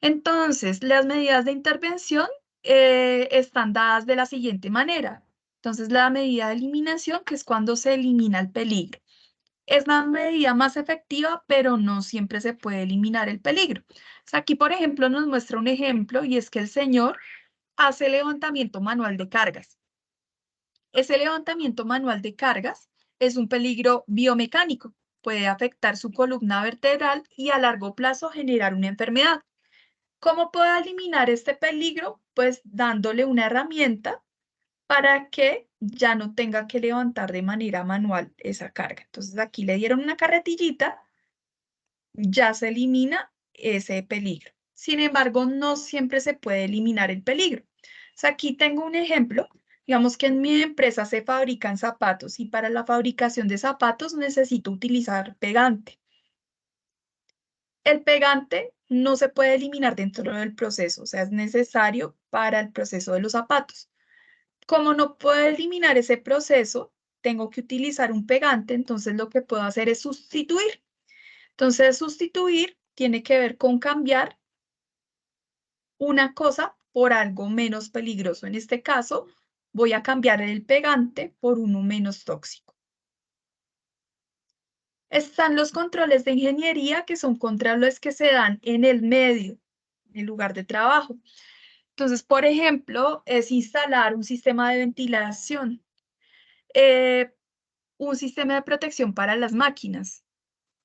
Entonces, las medidas de intervención están dadas de la siguiente manera. Entonces, la medida de eliminación, que es cuando se elimina el peligro. Es la medida más efectiva, pero no siempre se puede eliminar el peligro. O sea, aquí, por ejemplo, nos muestra un ejemplo, y es que el señor hace levantamiento manual de cargas. Ese levantamiento manual de cargas es un peligro biomecánico. Puede afectar su columna vertebral y a largo plazo generar una enfermedad. ¿Cómo puedo eliminar este peligro? Pues dándole una herramienta para que ya no tenga que levantar de manera manual esa carga. Entonces aquí le dieron una carretillita, ya se elimina ese peligro. Sin embargo, no siempre se puede eliminar el peligro. O sea, aquí tengo un ejemplo. Digamos que en mi empresa se fabrican zapatos y para la fabricación de zapatos necesito utilizar pegante. El pegante no se puede eliminar dentro del proceso, o sea, es necesario para el proceso de los zapatos. Como no puedo eliminar ese proceso, tengo que utilizar un pegante, entonces lo que puedo hacer es sustituir. Entonces, sustituir tiene que ver con cambiar una cosa por algo menos peligroso. En este caso, voy a cambiar el pegante por uno menos tóxico. Están los controles de ingeniería, que son controles que se dan en el medio, en el lugar de trabajo. Entonces, por ejemplo, es instalar un sistema de ventilación, un sistema de protección para las máquinas,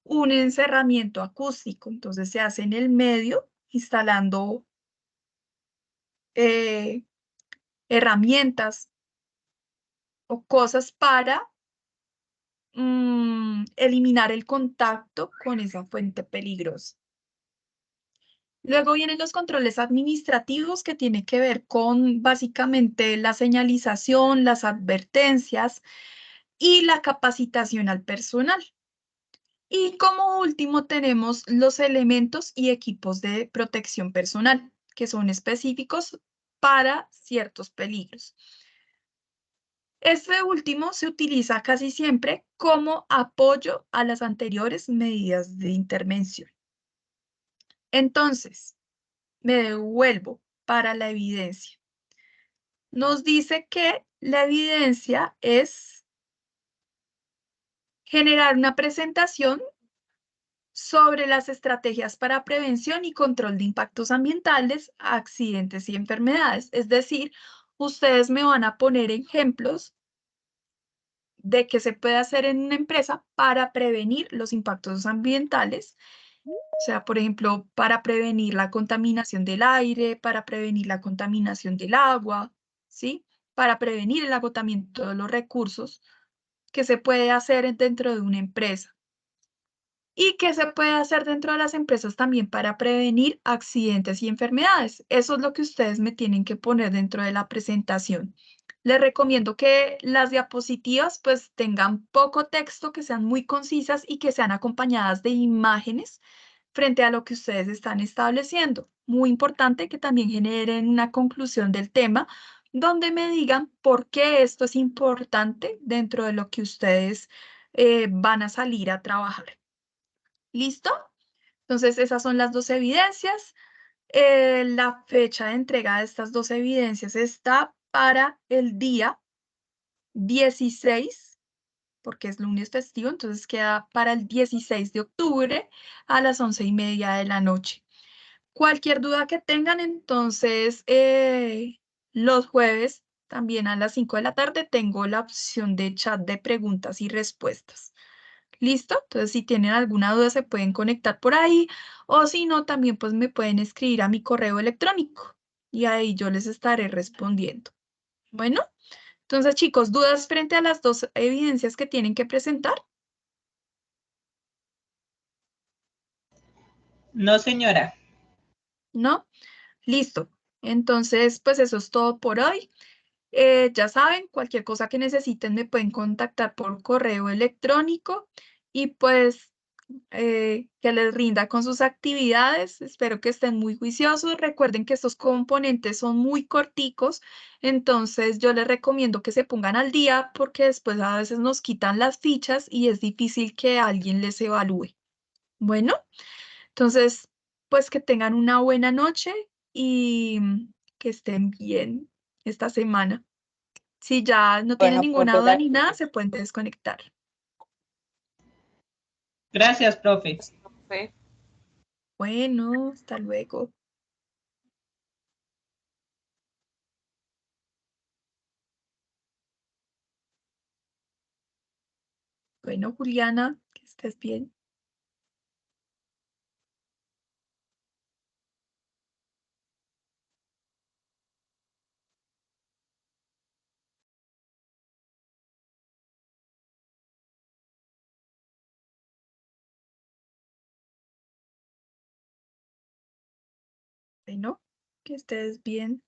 un encerramiento acústico. Entonces, se hace en el medio, instalando herramientas o cosas para eliminar el contacto con esa fuente peligrosa. Luego vienen los controles administrativos que tienen que ver con básicamente la señalización, las advertencias y la capacitación al personal. Y como último tenemos los elementos y equipos de protección personal, que son específicos para ciertos peligros. Este último se utiliza casi siempre como apoyo a las anteriores medidas de intervención. Entonces, me devuelvo para la evidencia. Nos dice que la evidencia es generar una presentación sobre las estrategias para prevención y control de impactos ambientales, accidentes y enfermedades. Es decir, ustedes me van a poner ejemplos de qué se puede hacer en una empresa para prevenir los impactos ambientales. O sea, por ejemplo, para prevenir la contaminación del aire, para prevenir la contaminación del agua, ¿sí? Para prevenir el agotamiento de los recursos que se puede hacer dentro de una empresa. ¿Y qué se puede hacer dentro de las empresas también para prevenir accidentes y enfermedades? Eso es lo que ustedes me tienen que poner dentro de la presentación. Les recomiendo que las diapositivas pues tengan poco texto, que sean muy concisas y que sean acompañadas de imágenes frente a lo que ustedes están estableciendo. Muy importante que también generen una conclusión del tema donde me digan por qué esto es importante dentro de lo que ustedes van a salir a trabajar. ¿Listo? Entonces, esas son las dos evidencias. La fecha de entrega de estas dos evidencias está para el día 16, porque es lunes festivo, entonces queda para el 16 de octubre a las 11:30 de la noche. Cualquier duda que tengan, entonces, los jueves, también a las 5 de la tarde, tengo la opción de chat de preguntas y respuestas. ¿Listo? Entonces, si tienen alguna duda, se pueden conectar por ahí, o si no, también pues me pueden escribir a mi correo electrónico y ahí yo les estaré respondiendo. Bueno, entonces, chicos, ¿dudas frente a las dos evidencias que tienen que presentar? No, señora. ¿No? Listo. Entonces, pues eso es todo por hoy. Ya saben, cualquier cosa que necesiten me pueden contactar por correo electrónico y pues que les rinda con sus actividades. Espero que estén muy juiciosos. Recuerden que estos componentes son muy corticos, entonces yo les recomiendo que se pongan al día porque después a veces nos quitan las fichas y es difícil que alguien les evalúe. Bueno, entonces, pues que tengan una buena noche y que estén bien esta semana. Si ya no tienen Bueno, ninguna profe, duda ni nada, se pueden desconectar. Gracias, profe. profe. Bueno, hasta luego. Bueno, Juliana, que estés bien. Bueno, que estés bien.